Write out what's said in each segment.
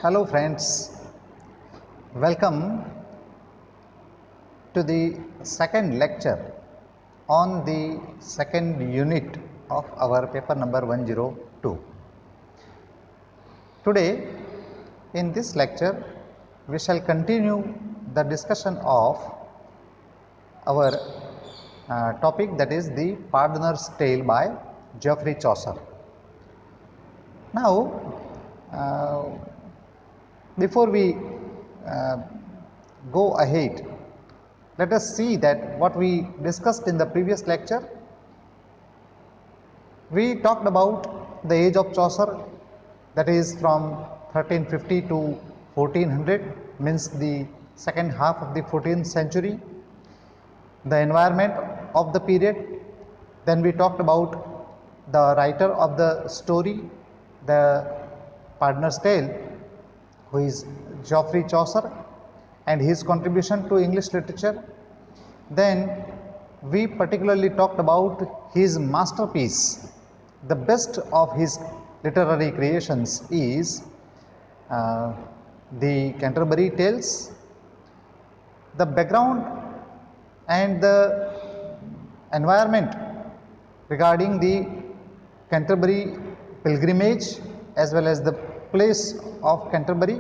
Hello friends, welcome to the second lecture on the second unit of our paper number 102. Today in this lecture we shall continue the discussion of our topic, that is the Pardoner's Tale by Geoffrey Chaucer. Now before we go ahead, let us see that what we discussed in the previous lecture. We talked about the age of Chaucer, that is from 1350 to 1400, means the second half of the 14th century, the environment of the period. Then we talked about the writer of the story, the Pardoner's Tale, who is Geoffrey Chaucer, and his contribution to English literature. Then we particularly talked about his masterpiece. The best of his literary creations is the Canterbury Tales. The background and the environment regarding the Canterbury pilgrimage as well as the place of Canterbury,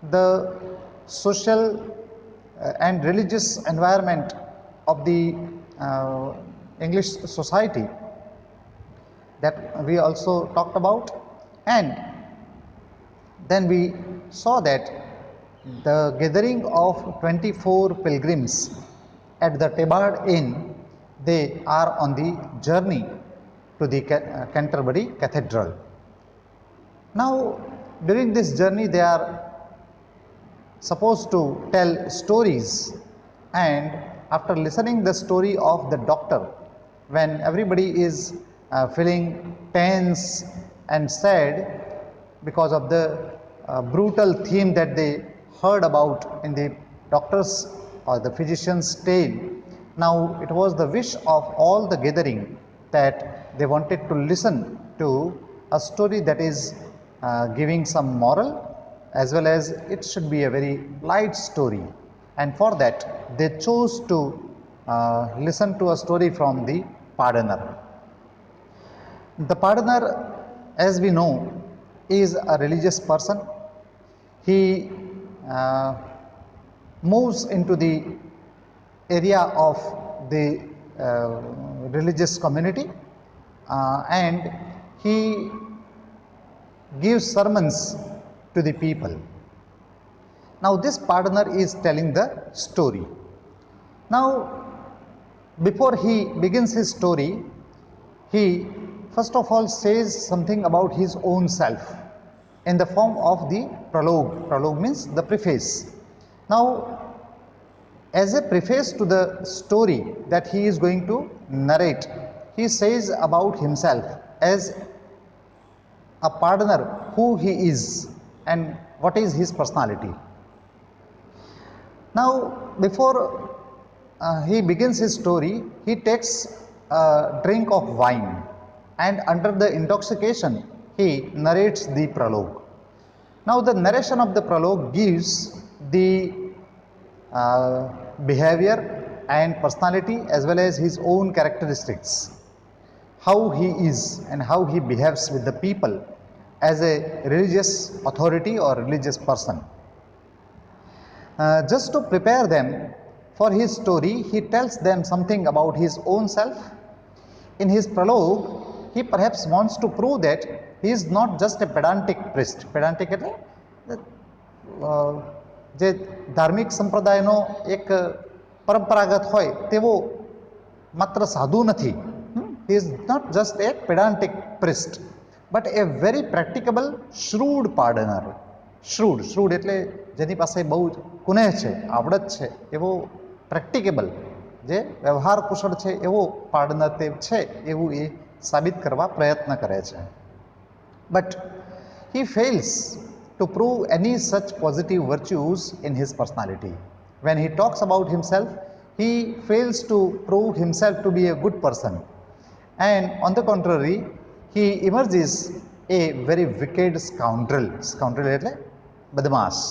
the social and religious environment of the English society, that we also talked about. And then we saw that the gathering of 24 pilgrims at the Tabard Inn, they are on the journey to the Canterbury Cathedral. Now during this journey they are supposed to tell stories, and after listening the story of the doctor, when everybody is feeling tense and sad because of the brutal theme that they heard about in the doctor's or the physician's tale, now it was the wish of all the gathering that they wanted to listen to a story that is giving some moral, as well as it should be a very light story, and for that they chose to listen to a story from the Pardoner. The Pardoner, as we know, is a religious person. He moves into the area of the religious community and he gives sermons to the people. Now this Pardoner is telling the story. Now before he begins his story, he first of all says something about his own self in the form of the prologue. Prologue means the preface. Now as a preface to the story that he is going to narrate, he says about himself as a pardoner, who he is and what is his personality. Now before he begins his story, he takes a drink of wine, and under the intoxication he narrates the prologue. Now the narration of the prologue gives the behavior and personality as well as his own characteristics, how he is and how he behaves with the people as a religious authority or religious person. Just to prepare them for his story, he tells them something about his own self. In his prologue, he perhaps wants to prove that he is not just a pedantic priest. Pedantic એટલે જે ધાર્મિક સંપ્રદાયનો એક પરંપરાગત હોય તેવો માત્ર સાધુ નથી. He is not just a pedantic priest, but a very practicable, shrewd pardoner. Shrewd એટલે જેની પાસે બહુ કુનેહ છે, આવડત છે, એવો પ્રેક્ટિકેબલ, જે વ્યવહાર કુશળ છે એવો પાર્ડનર તે છે એવું એ સાબિત કરવા પ્રયત્ન કરે છે. But he fails to prove any such positive virtues in his personality. When he talks about himself, he fails to prove himself to be a good person, and on the contrary, he emerges a very wicked scoundrel. Scoundrel એટલે બદમાશ.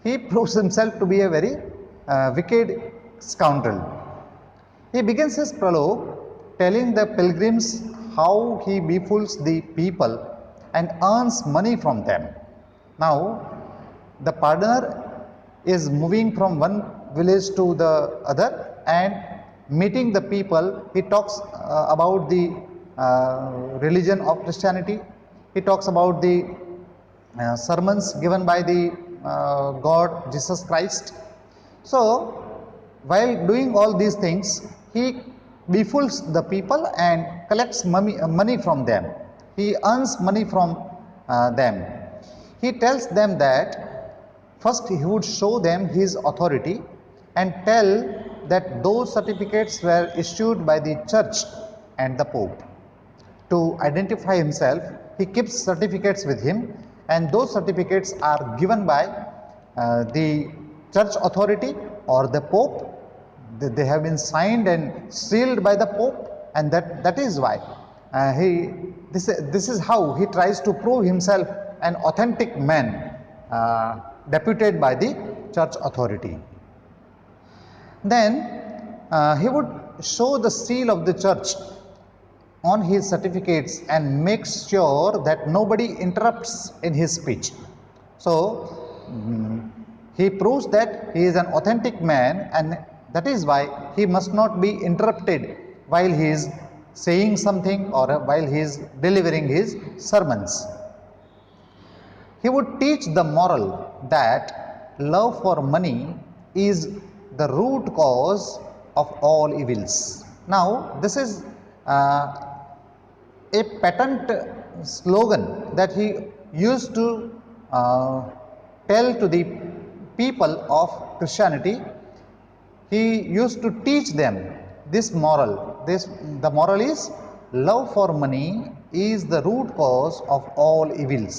He proves himself to be a very wicked scoundrel. He begins his prologue telling the pilgrims how he befools the people and earns money from them. Now, the pardoner is moving from one village to the other and meeting the people. He talks about the religion of Christianity. He talks about the sermons given by the God Jesus Christ. So, while doing all these things, he befools the people and collects money from them. He earns money from them. He tells them that first he would show them his authority and tell that those certificates were issued by the church and the Pope. To identify himself, he keeps certificates with him, and those certificates are given by the church authority or the Pope. They have been signed and sealed by the Pope, and that is why this is how he tries to prove himself an authentic man deputed by the church authority. Then he would show the seal of the church on his certificates and makes sure that nobody interrupts in his speech. So he proves that he is an authentic man, and that is why he must not be interrupted while he is saying something or while he is delivering his sermons. He would teach the moral that love for money is the root cause of all evils. Now, this is a patent slogan that he used to tell to the people of Christianity. He used to teach them this moral. The moral is love for money is the root cause of all evils.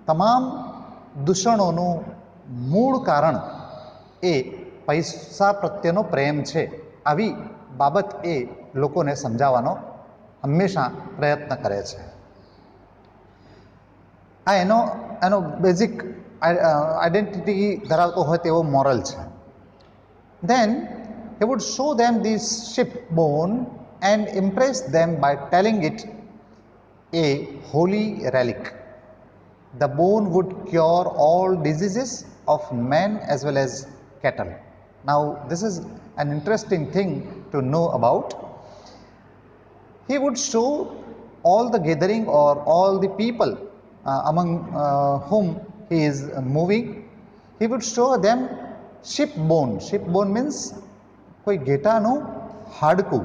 તમામ દૂષણોનું મૂળ કારણ એ પૈસા પ્રત્યેનો પ્રેમ છે. આવી બાબત એ લોકોને સમજાવવાનો હંમેશા પ્રયત્ન કરે છે. આ એનો બેઝિક આઈડેન્ટિટી ધરાવતો હોય તેવો મોરલ છે. Then he would show them this ship bone and impress them by telling it a holy relic. The bone would cure all diseases of men as well as cattle. Now, this is an interesting thing to know about. He would show all the gathering or all the people among whom he is moving. He would show them ship bone. Ship bone means કોઈ ઘેટાનું હાડકું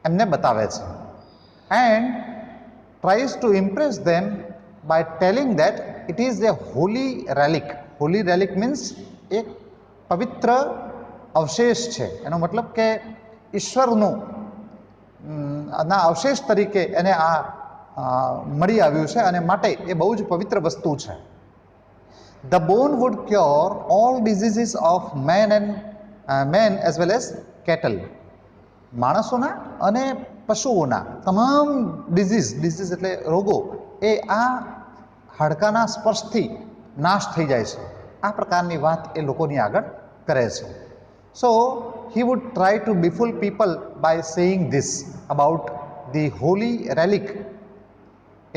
એમને બતાવે છે, and tries to impress them by telling that it is a holy relic. Holy relic means એક પવિત્ર અવશેષ છે. એનો મતલબ કે ઈશ્વરનું ના અવશેષ તરીકે એને આ મળી આવ્યું છે, અને માટે એ બહુ જ પવિત્ર વસ્તુ છે. The bone would cure all diseases of men as well as cattle. માણસોના અને પશુઓના તમામ ડિઝીઝ એટલે રોગો એ આ હાડકાના સ્પર્શથી નાશ થઈ જાય છે. આ પ્રકારની વાત એ લોકોની આગળ કરે છે. So he would try to befool people by saying this about the holy relic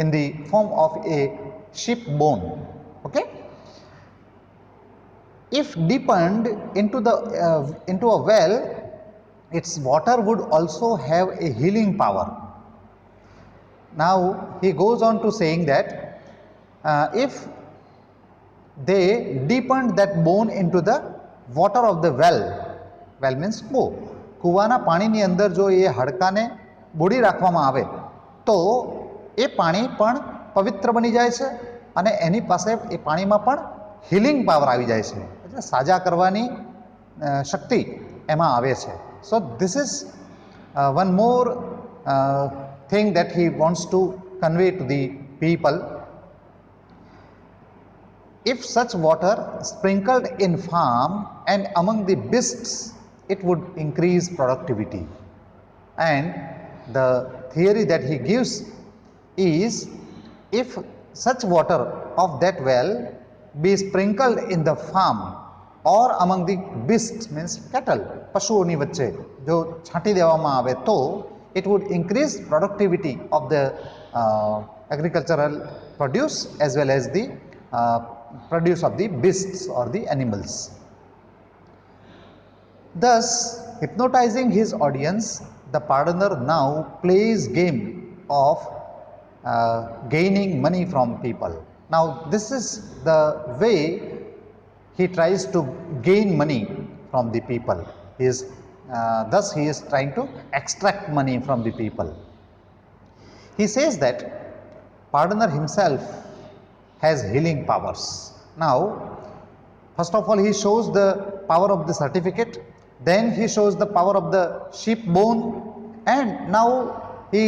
in the form of a sheep bone. Okay? If deepened into a well, its water would also have a healing power. Now he goes on to saying that if they deepened that bone into the water of the well means કૂવાના પાણીની અંદર જો એ હાડકાને બોળી રાખવામાં આવે તો એ પાણી પણ પવિત્ર બની જાય છે, અને એની પાસે એ પાણીમાં પણ હિલિંગ પાવર આવી જાય છે, એટલે સાજા કરવાની શક્તિ એમાં આવે છે. So this is one more thing that he wants to convey to the people. If such water sprinkled in farm and among the beasts, it would increase productivity. And the theory that he gives is, if such water of that well be sprinkled in the farm or among the beasts, means cattle, પશુઓની વચ્ચે જો છાંટી દેવામાં આવે તો it would increase productivity of the agricultural produce as well as the produce of the beasts or the animals. Thus, hypnotizing his audience, the pardoner now plays game of gaining money from people. Now, this is the way he tries to gain money from the people. Thus he is trying to extract money from the people. He says that pardoner himself has healing powers. Now, first of all, he shows the power of the certificate, then he shows the power of the sheep bone, and now he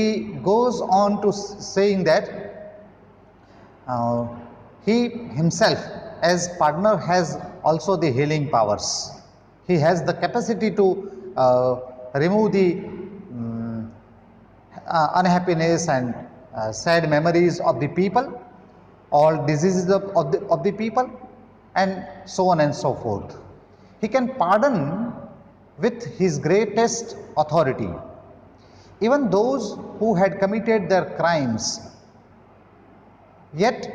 goes on to saying that he himself as pardoner has also the healing powers. He has the capacity to remove the unhappiness and sad memories of the people, all diseases of the people, and so on and so forth. He can pardon with his greatest authority. Even those who had committed their crimes yet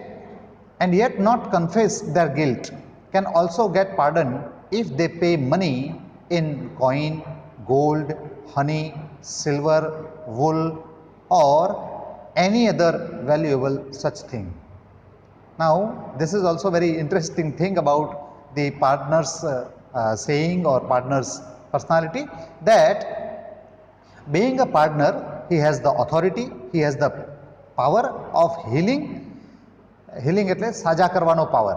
not confess their guilt can also get pardon if they pay money in coin, gold, honey, silver, wool, or any other valuable such thing. Now, this is also very interesting thing about the partner's saying or partner's personality, that being a partner, he has the authority, he has the power of healing. Healing એટલે સાજા કરવાનો power.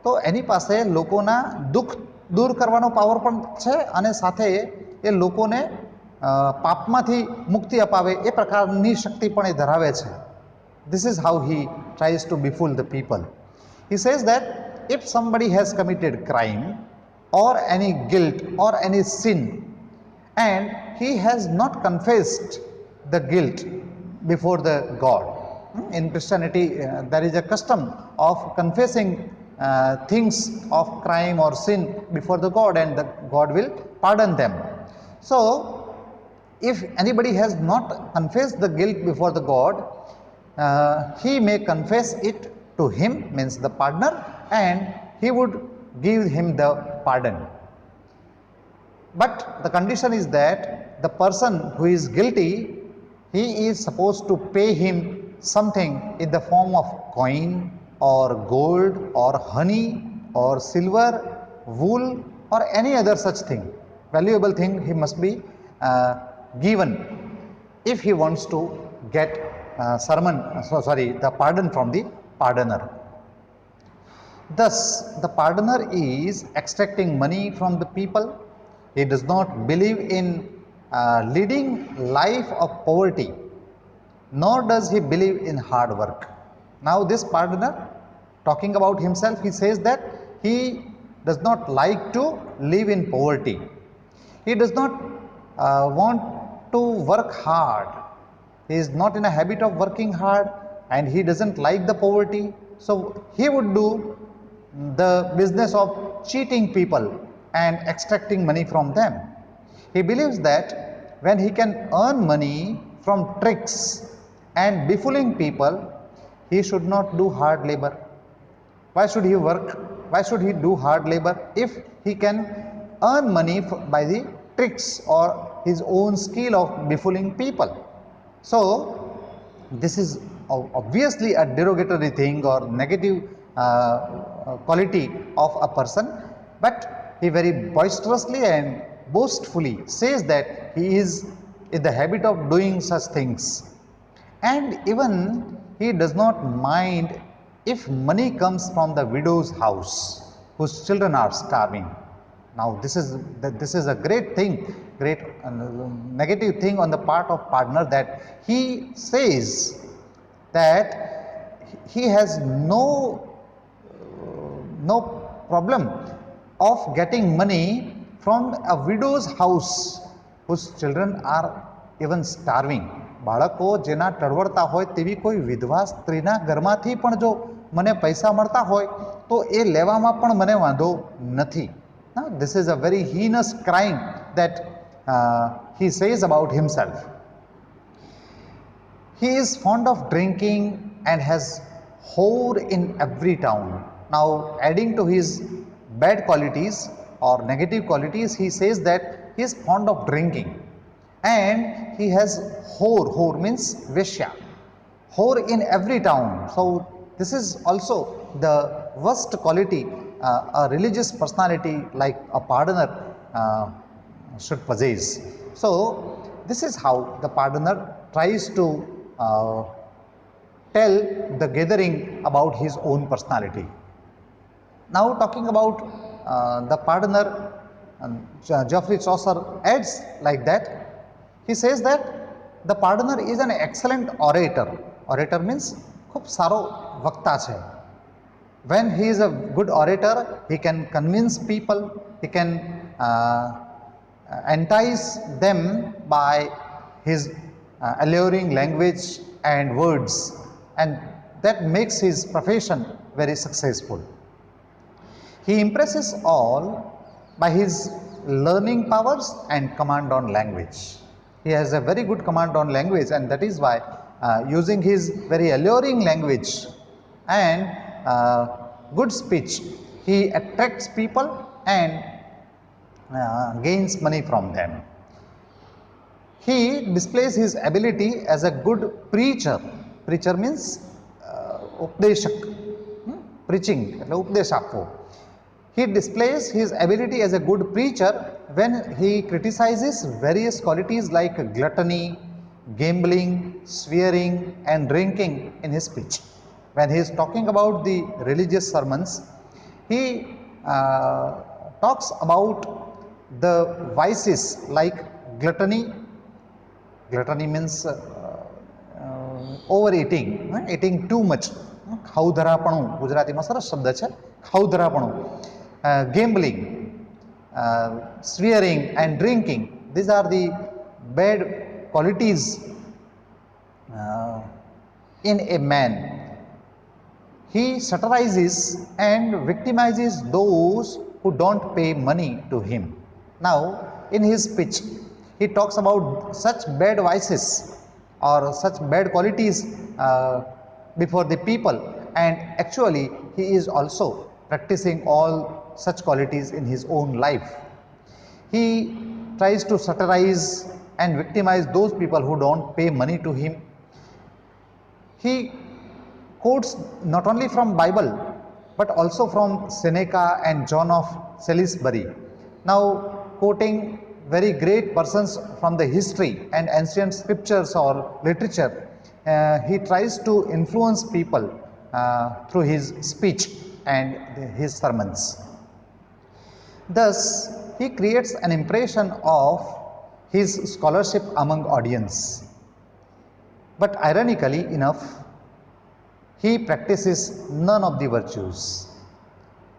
તો એની પાસે લોકોના દુઃખ દૂર કરવાનો power પણ છે અને સાથે એ લોકોને પાપમાંથી મુક્તિ અપાવે એ પ્રકારની શક્તિ પણ એ ધરાવે છે. This is how he tries to befool the people. He says that if somebody has committed crime or any guilt or any sin and he has not confessed the guilt before the God. In Christianity, there is a custom of confessing things of crime or sin before the God, and the God will pardon them. So, if anybody has not confessed the guilt before the God, he may confess it to him, means the partner, and he would give him the pardon. But the condition is that the person who is guilty, he is supposed to pay him something in the form of coin or gold or honey or silver, wool, or any other such thing, valuable thing he must be given if he wants to get the pardon from the pardoner. Thus, the pardoner is extracting money from the people. He does not believe in leading life of poverty, nor does he believe in hard work. Now, this pardoner, talking about himself, he says that he does not like to live in poverty. He does not want to work hard. He is not in a habit of working hard, and he doesn't like the poverty. So, he would do the business of cheating people and extracting money from them. He believes that when he can earn money from tricks and befooling people, he should not do hard labor. Why should he work? Why should he do hard labor if he can earn money by the tricks or his own skill of befooling people? So, this is obviously a derogatory thing or negative quality of a person, but he very boisterously and boastfully says that he is in the habit of doing such things. And even he does not mind if money comes from the widow's house whose children are starving. Now, this is a great thing, great negative thing on the part of partner, that he says that he has no problem of getting money from a widow's house whose children are even starving. બાળકો જેના ટળવળતા હોય તેવી કોઈ વિધવા સ્ત્રીના ઘરમાંથી પણ જો મને પૈસા મળતા હોય તો એ લેવામાં પણ મને વાંધો નથી. This is a very heinous crime that he says about himself. He is fond of drinking and has whore in every town. Now, adding to his bad qualities or negative qualities, he says that he is fond of drinking and he has whore. Whore means veshya. Whore in every town. So, this is also the worst quality a religious personality like a pardoner should possess. So, this is how the pardoner tries to tell the gathering about his own personality. Now, talking about the pardoner, Geoffrey Chaucer adds like that. He says that the pardoner is an excellent orator. Orator means ખૂબ સારો વક્તા છે. When he is a good orator, he can convince people, he can entice them by his alluring language and words, and that makes his profession very successful. He impresses all by his learning powers and command on language. He has a very good command on language, and that is why using his very alluring language and good speech, he attracts people and gains money from them. He displays his ability as a good preacher. Preacher means ઉપદેશક, preaching એટલે ઉપદેશ આપવો. He displays his ability as a good preacher when he criticizes various qualities like gluttony, gambling, swearing and drinking in his speech. When he is talking about the religious sermons, he talks about the vices like gluttony. Gluttony means overeating, eating too much. ખાઉધરાપણું ગુજરાતીમાં સરસ શબ્દ છે, ખાઉધરાપણું. Gambling, swearing and drinking, these are the bad qualities in a man. He satirizes and victimizes those who don't pay money to him. Now, in his speech, he talks about such bad vices or such bad qualities before the people, and actually he is also practicing all such qualities in his own life. He tries to satirize and victimize those people who don't pay money to him. He quotes not only from Bible but also from Seneca and John of Salisbury. Now, quoting very great persons from the history and ancient scriptures or literature, he tries to influence people through his speech and his sermons. Thus, he creates an impression of his scholarship among audience. But ironically enough, he practices none of the virtues.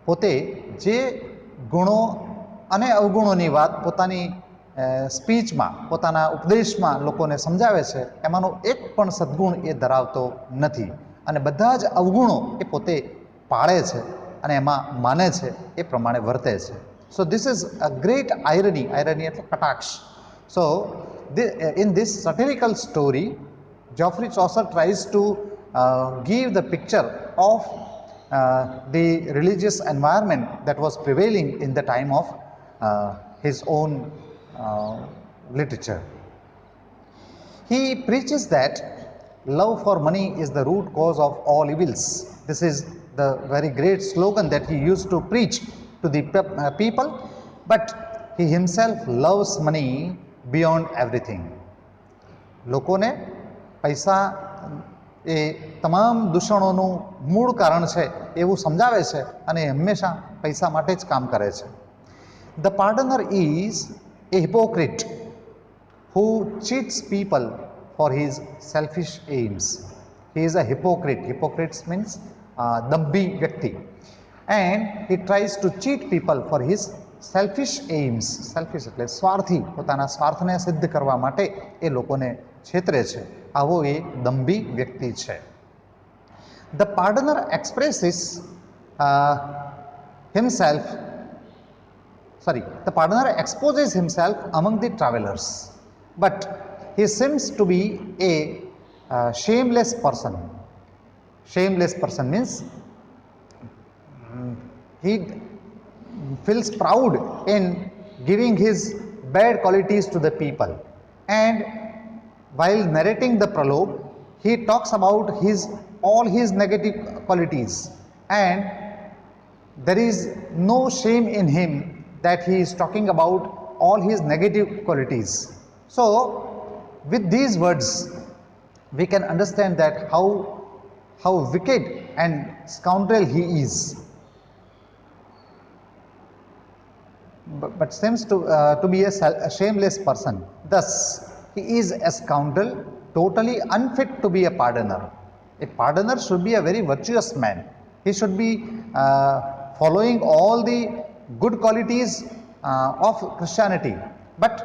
પોતે જે ગુણો અને અવગુણોની વાત પોતાની સ્પીચમાં, પોતાના ઉપદેશમાં લોકોને સમજાવે છે, એમાંનો એક પણ સદ્ગુણ એ ધરાવતો નથી, અને બધા જ અવગુણો એ પોતે પાળે છે અને એમાં માને છે, એ પ્રમાણે વર્તે છે. So this is a great irony. Irony એટલે કટાક્ષ. So in this satirical story, Geoffrey Chaucer tries to give the picture of the religious environment that was prevailing in the time of his own literature. He preaches that love for money is the root cause of all evils. This is the very great slogan that he used to preach to the people, but he himself loves money beyond everything. લોકોને પૈસા એ તમામ દૂષણોનું મૂળ કારણ છે એવું સમજાવે છે અને હંમેશા પૈસા માટે જ કામ કરે છે. The pardoner is a hypocrite who cheats people for his selfish aims. He is a hypocrite. Hypocrite means દંભી વ્યક્તિ, and he tries to cheat people for his selfish AIIMS, selfish એટલે સ્વાર્થી, પોતાના સ્વાર્થને સિદ્ધ કરવા માટે એ લોકોને છેતરે છે, આવો એ દંભી વ્યક્તિ છે. The pardoner expresses himself, the pardoner exposes himself among the travelers, but he seems to be a shameless person. Shameless person means he feels proud in giving his bad qualities to the people, and while narrating the prologue he talks about all his negative qualities, and there is no shame in him that he is talking about all his negative qualities. So with these words we can understand that how wicked and scoundrel he is, but seems to be a shameless person. Thus he is a scoundrel, totally unfit to be a pardoner. A pardoner should be a very virtuous man. He should be following all the good qualities of Christianity, but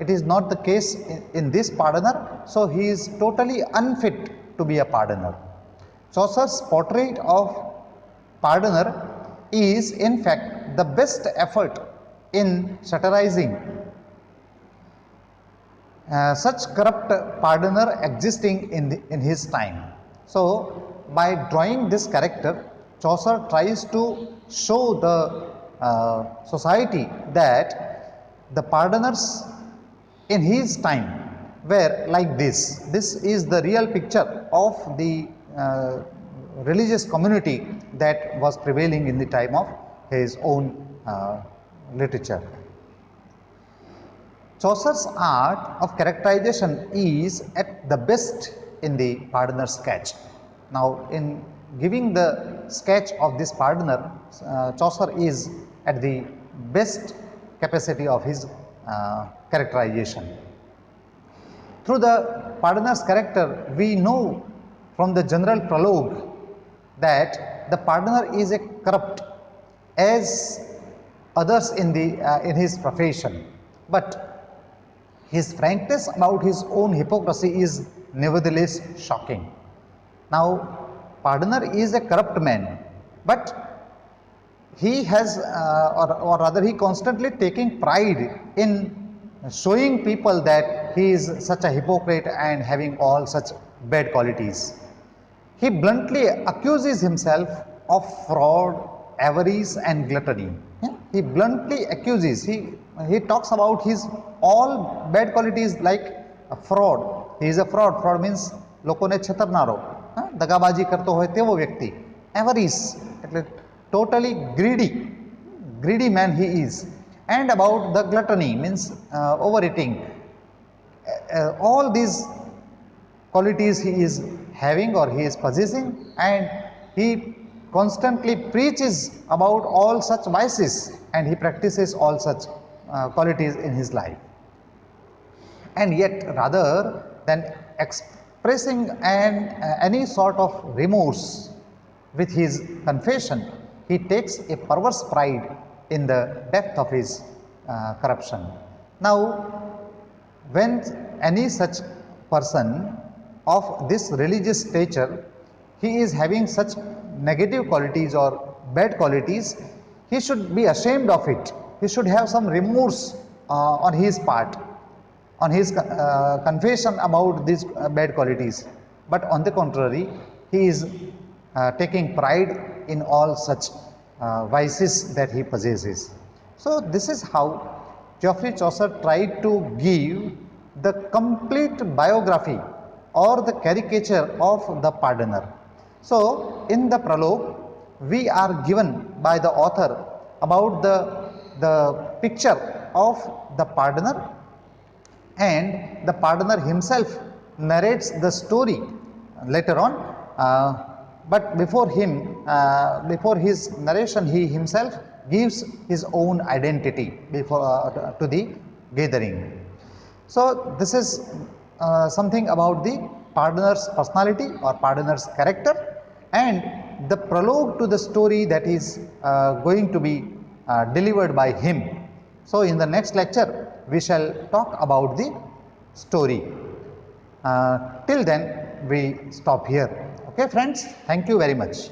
it is not the case in this pardoner, so he is totally unfit to be a pardoner. Chaucer's portrait of pardoner is in fact the best effort in satirizing such corrupt pardoner existing in his time. So by drawing this character, Chaucer tries to show the society that the pardoners in his time were like this. This is the real picture of the religious community that was prevailing in the time of his own literature. Chaucer's art of characterization is at the best in the pardoner sketch. Now in giving the sketch of this pardoner, Chaucer is at the best capacity of his characterization. Through the pardoner's character we know from the general prologue that the pardoner is a corrupt as others in his profession, but his frankness about his own hypocrisy is nevertheless shocking. Now pardoner is a corrupt man, but he has or rather he constantly taking pride in showing people that he is such a hypocrite and having all such bad qualities. He bluntly accuses himself of fraud, avarice and gluttony. He bluntly accuses, he talks about his all bad qualities like a fraud. He is a fraud. Fraud means લોકોને છેતરનારો, દગાબાજી કરતો હોય તેવો વ્યક્તિ. avarice એટલે totally greedy man he is. And about the gluttony means overeating. All these qualities he is having or he is possessing, and he constantly preaches about all such vices and he practices all such qualities in his life. And yet rather than expressing any sort of remorse with his confession, he takes a perverse pride in the depth of his corruption. Now when any such person of this religious stature, he is having such negative qualities or bad qualities, he should be ashamed of it. He should have some remorse on his part, on his confession about these bad qualities. But on the contrary, he is taking pride in all such vices that he possesses. So this is how Geoffrey Chaucer tried to give the complete biography or the caricature of the pardoner. So in the prologue we are given by the author about the picture of the pardoner, and the pardoner himself narrates the story later on, but before his narration he himself gives his own identity to the gathering. So this is something about the pardoner's personality or pardoner's character, and the prologue to the story that is going to be delivered by him So in the next lecture we shall talk about the story. Till then we stop here. Okay friends, thank you very much.